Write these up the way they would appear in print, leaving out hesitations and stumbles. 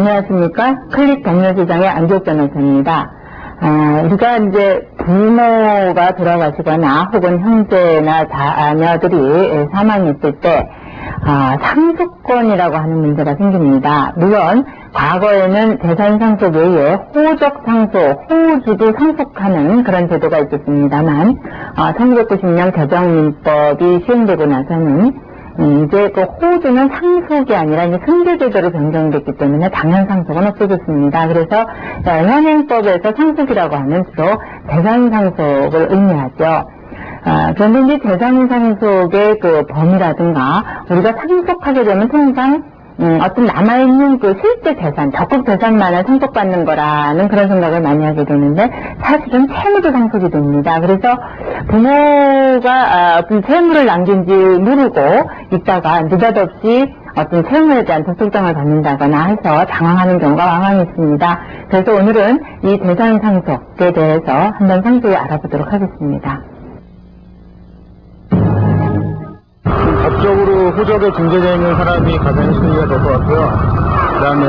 안녕하십니까. 클릭 법률시장의 안기옥 변호사입니다. 우리가 이제 부모가 돌아가시거나 혹은 형제나 자녀들이 사망했을 때 상속권이라고 하는 문제가 생깁니다. 물론 과거에는 재산 상속 외에 호적 상속, 호주도 상속하는 그런 제도가 있었습니다만 1990년 개정민법이 시행되고 나서는 이제 그 호주는 상속이 아니라 이제 승계제도로 변경됐기 때문에 당연 상속은 없어졌습니다. 그래서 현행법에서 상속이라고 하는 주로 재산 상속을 의미하죠. 그런데 이제 재산 상속의 그 범위라든가 우리가 상속하게 되면 통상 어떤 남아있는 그 실제 재산, 적극 재산만을 상속받는 거라는 그런 생각을 많이 하게 되는데 사실은 채무도 상속이 됩니다. 그래서 부모가 어떤 채무를 남긴지 모르고 있다가 느닷없이 어떤 채무에 대한 도둑장을 받는다거나 해서 당황하는 경우가 왕왕 있습니다. 그래서 오늘은 이 재산 상속에 대해서 한번 상세히 알아보도록 하겠습니다. 법적으로 호적에 등재되어 있는 사람이 가장 순위가 될 것 같고요. 그 다음에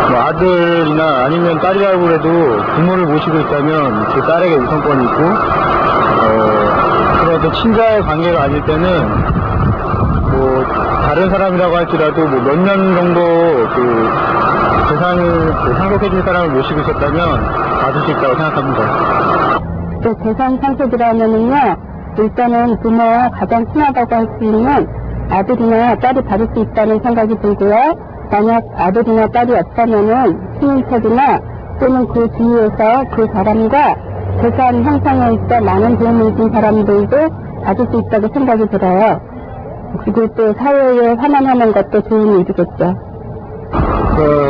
뭐 아들이나 아니면 딸이라고 해도 부모를 모시고 있다면 그 딸에게 우선권이 있고 그런 어떤 친자의 관계가 아닐 때는 뭐 다른 사람이라고 할지라도 뭐 몇 년 정도 그 재산을 상속해줄 사람을 모시고 있었다면 받을 수 있다고 생각합니다. 또 재산 상속이라면은요, 일단은 부모와 가장 친하다고 할 수 있는 아들이나 딸이 받을 수 있다는 생각이 들고요. 만약 아들이나 딸이 없다면은 친인척이나 또는 그 주위에서 그 사람과 재산 형성에 있어 많은 도움을 준 사람들도 받을 수 있다고 생각이 들어요. 그리고 또 사회에 환원하는 것도 좋은 일이겠죠.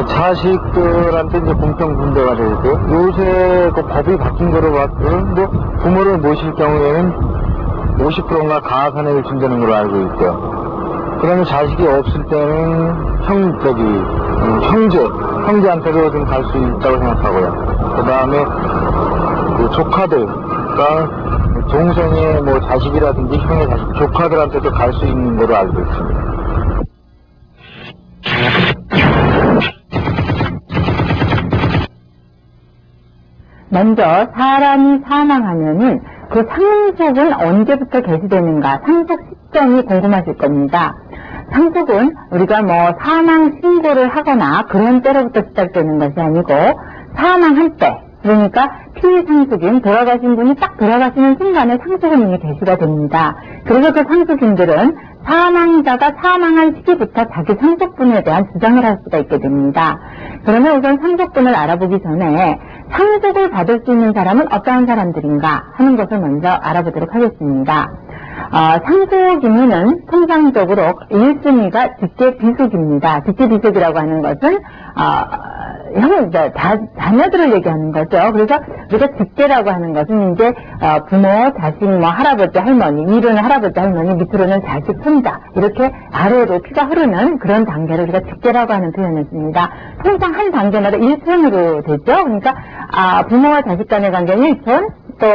자식들한테 이제 공평 분배가 되고 요새 그 법이 바뀐 거로 봤고 뭐 부모를 모실 경우에는 50%인가 가산액을 준다는 걸로 알고 있고요. 그러면 자식이 없을 때는 형제한테도 좀 갈 수 있다고 생각하고요. 그 다음에 그 조카들과 동생의 뭐 자식이라든지 형의 자식, 조카들한테도 갈 수 있는 걸로 알고 있습니다. 먼저 사람이 사망하면은 그 상속은 언제부터 개시되는가, 상속 시점이 궁금하실 겁니다. 상속은 우리가 뭐 사망 신고를 하거나 그런 때로부터 시작되는 것이 아니고 사망할 때, 그러니까 피상속인 돌아가신 분이 딱 돌아가시는 순간에 상속은 이미 개시가 됩니다. 그래서 그 상속인들은 사망자가 사망한 시기부터 자기 상속분에 대한 주장을 할 수가 있게 됩니다. 그러면 우선 상속분을 알아보기 전에 상속을 받을 수 있는 사람은 어떠한 사람들인가 하는 것을 먼저 알아보도록 하겠습니다. 상속인은 통상적으로 1순위가 직계비속입니다. 직계비속이라고 하는 것은 자녀들을 얘기하는 거죠. 그래서 우리가 직계라고 하는 것은 이제 부모, 자식, 뭐 할아버지, 할머니, 위로는 할아버지, 할머니, 밑으로는 자식, 손자 이렇게 아래로 피가 흐르는 그런 단계를 우리가 직계라고 하는 표현을 씁니다. 통상 한 단계마다 1촌으로 되죠. 그러니까 부모와 자식 간의 관계는 1촌, 또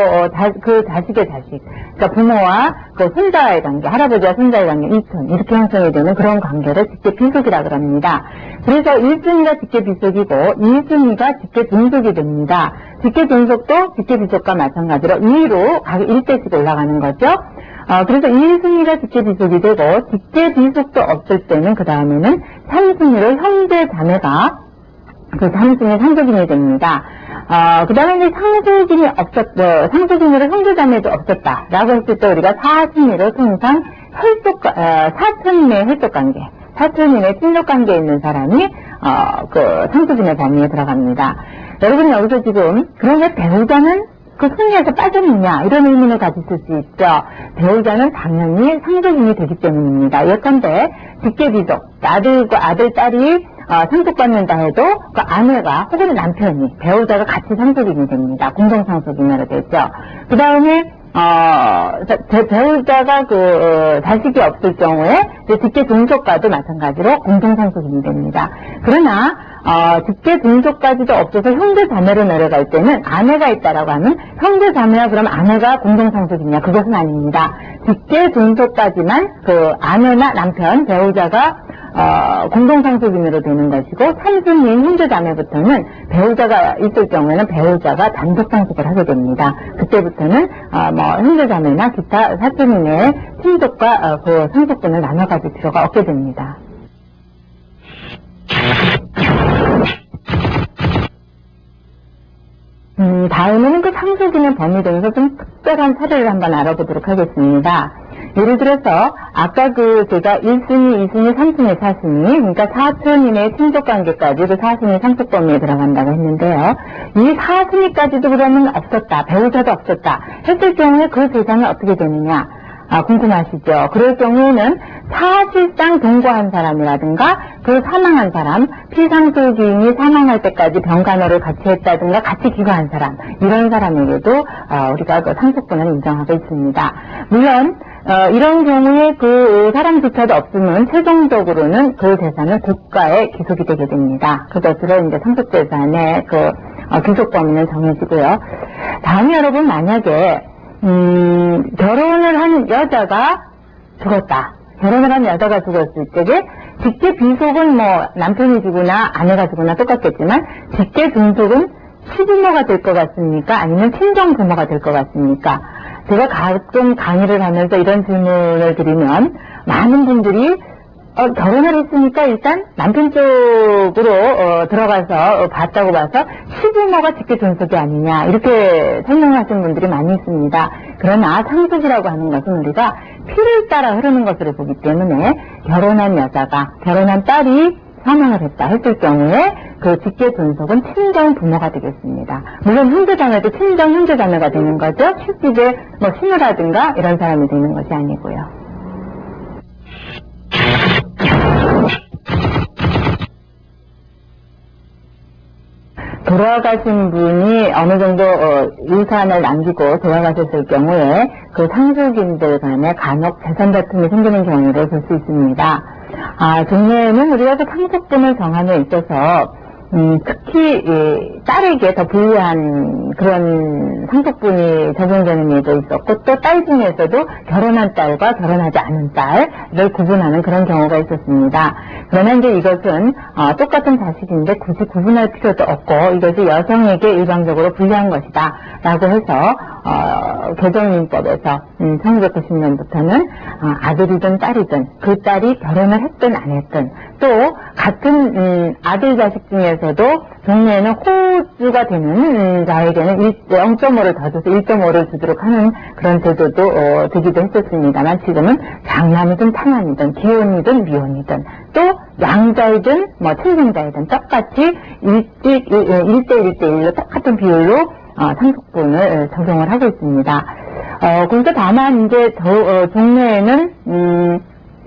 그 자식의 자식, 그러니까 부모와 그 손자의 관계, 할아버지와 손자의 관계 2촌 이렇게 형성이 되는 그런 관계를 직계비속이라고 합니다. 그래서 1순위가 직계비속이고 2순위가 직계존속이 됩니다. 직계존속도 직계비속과 마찬가지로 위로 각 1대씩 올라가는 거죠. 그래서 2순위가 직계비속이 되고 직계비속도 없을 때는 그 다음에는 3순위로 형제 자매가 그 3순위 상속인이 됩니다. 그 다음에 이제 상속인으로 형제자매도 없었다라고 했을 때 우리가 4순위로 통상 사촌인의 혈족관계, 사촌인의 친족관계에 있는 사람이 그 상속인의 범위에 들어갑니다. 여러분 여기서 지금 그러면 배우자는 그 순위에서 빠졌느냐 이런 의문을 가지실 수 있죠. 배우자는 당연히 상속인이 되기 때문입니다. 예컨대 직계비속, 아들, 딸이 상속받는다 해도 그 아내가 혹은 남편이 배우자가 같이 상속인이 됩니다. 공동상속인으로 되죠. 그 다음에 배우자가 자식이 없을 경우에 직계존속과도 마찬가지로 공동상속인이 됩니다. 그러나 직계존속까지도 없어서 형제자매로 내려갈 때는 아내가 있다라고 하면 형제자매와 그럼 아내가 공동상속이냐? 그것은 아닙니다. 직계존속까지만 그 아내나 남편, 배우자가 공동상속인으로 되는 것이고, 삼순인 형제자매부터는 배우자가 있을 경우에는 배우자가 단독 상속을 하게 됩니다. 그때부터는 형제자매나 기타 사촌인의 친족과 그 상속분을 나눠 가질 필요가 없게 됩니다. 다음은 그 상속인의 범위 중에서 좀 특별한 사례를 한번 알아보도록 하겠습니다. 예를 들어서 아까 제가 1순위, 2순위, 3순위, 4순위, 그러니까 사촌인의 친족관계까지 그 사순위 상속 범위에 들어간다고 했는데요. 이 4순위까지도 그러면 없었다, 배우자도 없었다 했을 경우에 그 재산이 어떻게 되느냐? 궁금하시죠? 그럴 경우에는 사실상 동거한 사람이라든가 그 사망한 사람, 피상속인이 사망할 때까지 병간호를 같이 했다든가 같이 기거한 사람, 이런 사람에게도 우리가 그 상속분을 인정하고 있습니다. 물론 이런 경우에 그 사람조차도 없으면 최종적으로는 그 재산은 국가에 기속이 되게 됩니다. 그것으로 이제 상속재산의 그 귀속 범위는 정해지고요. 다음에 여러분, 만약에 결혼을 한 여자가 죽었다. 결혼을 한 여자가 죽었을 때에 직계 비속은 남편이 주거나 아내가 주거나 똑같겠지만 직계 등속은 시부모가 될 것 같습니까? 아니면 친정 부모가 될 것 같습니까? 제가 가끔 강의를 하면서 이런 질문을 드리면 많은 분들이 결혼을 했으니까 일단 남편 쪽으로 들어가서 봤다고 봐서 시부모가 직계 존속이 아니냐, 이렇게 설명하시는 분들이 많이 있습니다. 그러나 상속이라고 하는 것은 우리가 피를 따라 흐르는 것으로 보기 때문에 결혼한 여자가, 결혼한 딸이 사망을 했다 했을 경우에 그 직계 존속은 친정 부모가 되겠습니다. 물론 형제자매도 친정 형제자매가 되는 거죠. 실집에 신우라든가 이런 사람이 되는 것이 아니고요. 돌아가신 분이 어느 정도 유산을 남기고 돌아가셨을 경우에 그 상속인들 간에 간혹 재산 다툼이 생기는 경우를 볼 수 있습니다. 종래에는 우리가 그 상속분을 정함에 있어서 특히 딸에게 더 불리한 그런 상속분이 적용되는 예도 있었고, 또 딸 중에서도 결혼한 딸과 결혼하지 않은 딸을 구분하는 그런 경우가 있었습니다. 그러나 이제 이것은 똑같은 자식인데 굳이 구분할 필요도 없고 이것이 여성에게 일방적으로 불리한 것이다 라고 해서 개정민법에서 1990년부터는 아들이든 딸이든 그 딸이 결혼을 했든 안 했든, 또 같은 아들 자식 중에서도 종래에는 호주가 되는 자에게는 0.5를 더 줘서 1.5를 주도록 하는 그런 제도도 되기도 했었습니다만, 지금은 장남이든 차남이든 기혼이든 미혼이든 또 양자이든 친생자이든 똑같이 1대1로 똑같은 비율로 상속분을 적용을 하고 있습니다. 그래서 다만 이제 종래에는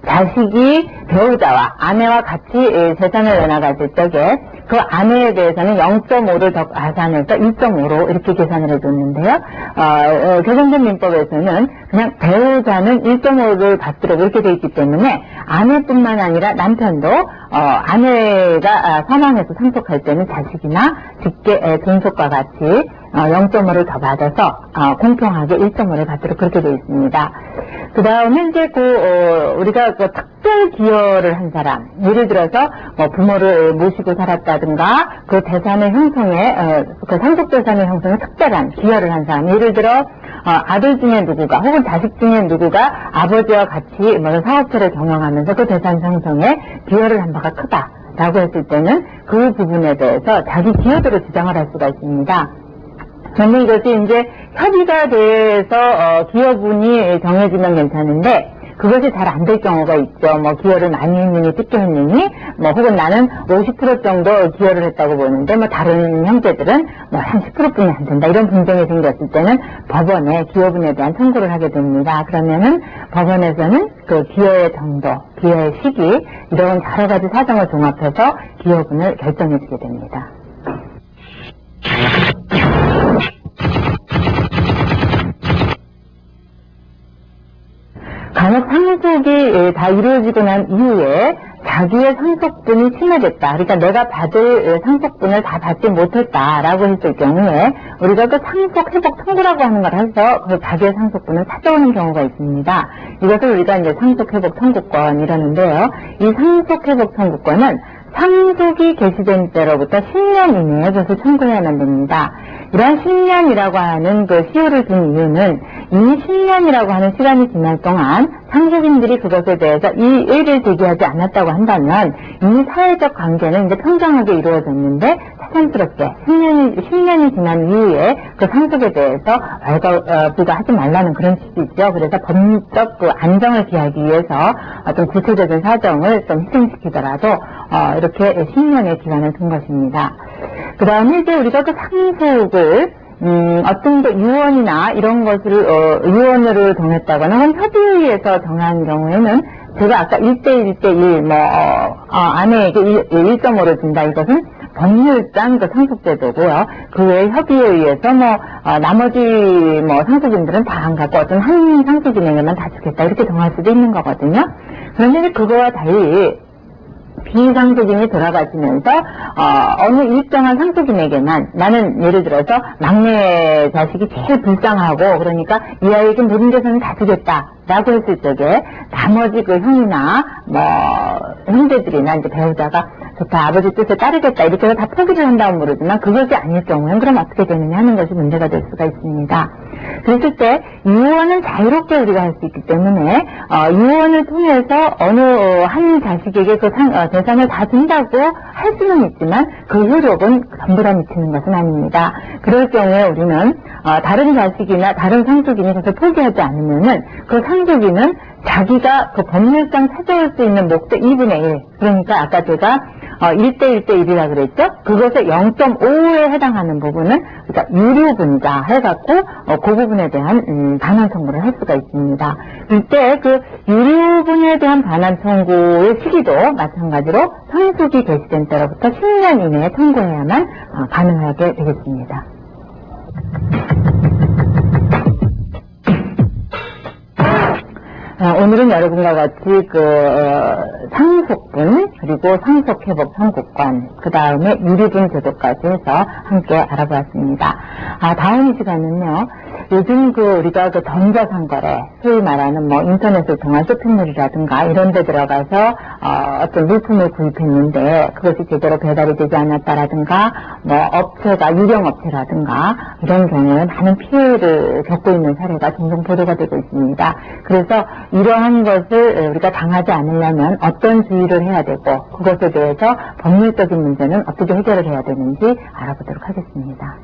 자식이 배우자와 아내와 같이 재산을 내놔가질 적에 그 아내에 대해서는 0.5를 더 가산해서 1.5로 이렇게 계산을 해줬는데요. 개정된 민법에서는 그냥 배우자는 1.5를 받도록 이렇게 돼 있기 때문에 아내뿐만 아니라 남편도 아내가 사망해서 상속할 때는 자식이나 직계 존속과 같이 0.5를 더 받아서 공평하게 1.5를 받도록 그렇게 되어 있습니다. 그 다음에 이제 우리가 특별 기여를 한 사람, 예를 들어서 부모를 모시고 살았다든가 그 재산의 형성에 그 상속 재산의 형성에 특별한 기여를 한 사람, 예를 들어 아들 중에 누구가 혹은 자식 중에 누구가 아버지와 같이 사업체를 경영하면서 그 재산 형성에 기여를 한 바가 크다라고 했을 때는 그 부분에 대해서 자기 기여도를 주장을 할 수가 있습니다. 그런데 이것이 이제 협의가 돼서 기여분이 정해지면 괜찮은데 그것이 잘 안 될 경우가 있죠. 기여를 많이 했느니 적게 했느니 혹은 나는 50% 정도 기여를 했다고 보는데 다른 형제들은 한 10%뿐이 안 된다, 이런 분쟁이 생겼을 때는 법원에 기여분에 대한 청구를 하게 됩니다. 그러면은 법원에서는 그 기여의 정도, 기여의 시기 이런 여러 가지 사정을 종합해서 기여분을 결정해 주게 됩니다. 간혹 상속이 다 이루어지고 난 이후에 자기의 상속분이 침해됐다. 그러니까 내가 받을 상속분을 다 받지 못했다라고 했을 경우에 우리가 그 상속회복 청구라고 하는 걸 해서 그 자기의 상속분을 찾아오는 경우가 있습니다. 이것을 우리가 이제 상속회복 청구권이라는데요. 이 상속회복 청구권은 상속이 개시된 때로부터 10년 이내에 그것을 청구해야만 됩니다. 이러한 10년이라고 하는 그 시효를 둔 이유는 이미 10년이라고 하는 시간이 지날 동안 상속인들이 그것에 대해서 이의를 제기하지 않았다고 한다면 이미 사회적 관계는 이제 평정하게 이루어졌는데 새삼스럽게 10년이 지난 이후에 그 상속에 대해서 부과하지 말라는 그런 취지죠. 그래서 법적 그 안정을 기하기 위해서 어떤 구체적인 사정을 좀 희생시키더라도 이렇게 10년의 기간을 둔 것입니다. 그 다음에 이제 우리가 그 상속을 어떤 게 유언이나 이런 것을 유언으로 정했다거나 혹은 협의에 의해서 정한 경우에는 제가 아까 1대1, 아내에게 1.5를 준다. 이것은 법률상 그 상속제도고요. 그 외에 협의에 의해서 나머지 상속인들은 다 안 갖고 어떤 한 상속인에게만 다 주겠다. 이렇게 정할 수도 있는 거거든요. 그런데 그거와 달리 비상속인이 돌아가시면서 어느 일정한 상속인에게만 나는 예를 들어서 막내 자식이 제일 불쌍하고 그러니까 이 아이에게 모든 재산을 다 주겠다라고 했을 적에 나머지 그 형이나 형제들이나 이제 배우자가 좋다 아버지 뜻에 따르겠다 이렇게 해서 다 포기를 한다면 모르지만 그것이 아닐 경우에는 그럼 어떻게 되느냐 하는 것이 문제가 될 수가 있습니다. 그랬을 때 유언은 자유롭게 우리가 할 수 있기 때문에 유언을 통해서 어느 한 자식에게 그 재산을 다 준다고 할 수는 있지만 그 효력은 전부 다 미치는 것은 아닙니다. 그럴 경우에 우리는 다른 자식이나 다른 상속인이 그것을 포기하지 않으면은 그 상속인은 자기가 그 법률상 찾아올 수 있는 목적 2분의 1 그러니까 아까 제가 1대1대1이라 그랬죠? 그것에 0.5에 해당하는 부분은 그러니까 유류분자 해갖고 그 부분에 대한 반환 청구를 할 수가 있습니다. 이때 그 유류분에 대한 반환 청구의 시기도 마찬가지로 상속이 개시된 때로부터 10년 이내에 청구해야만 가능하게 되겠습니다. 오늘은 여러분과 같이 상속분 그리고 상속회복 청구권 그 다음에 유류분 제도까지 해서 함께 알아보았습니다. 다음 시간은요. 요즘 우리가 전자상거래 소위 말하는 인터넷을 통한 쇼핑몰이라든가 이런 데 들어가서 어떤 물품을 구입했는데 그것이 제대로 배달이 되지 않았다라든가 업체가 유령업체라든가 이런 경우에 많은 피해를 겪고 있는 사례가 종종 보도가 되고 있습니다. 그래서 이러한 것을 우리가 당하지 않으려면 어떤 주의를 해야 되고 그것에 대해서 법률적인 문제는 어떻게 해결을 해야 되는지 알아보도록 하겠습니다.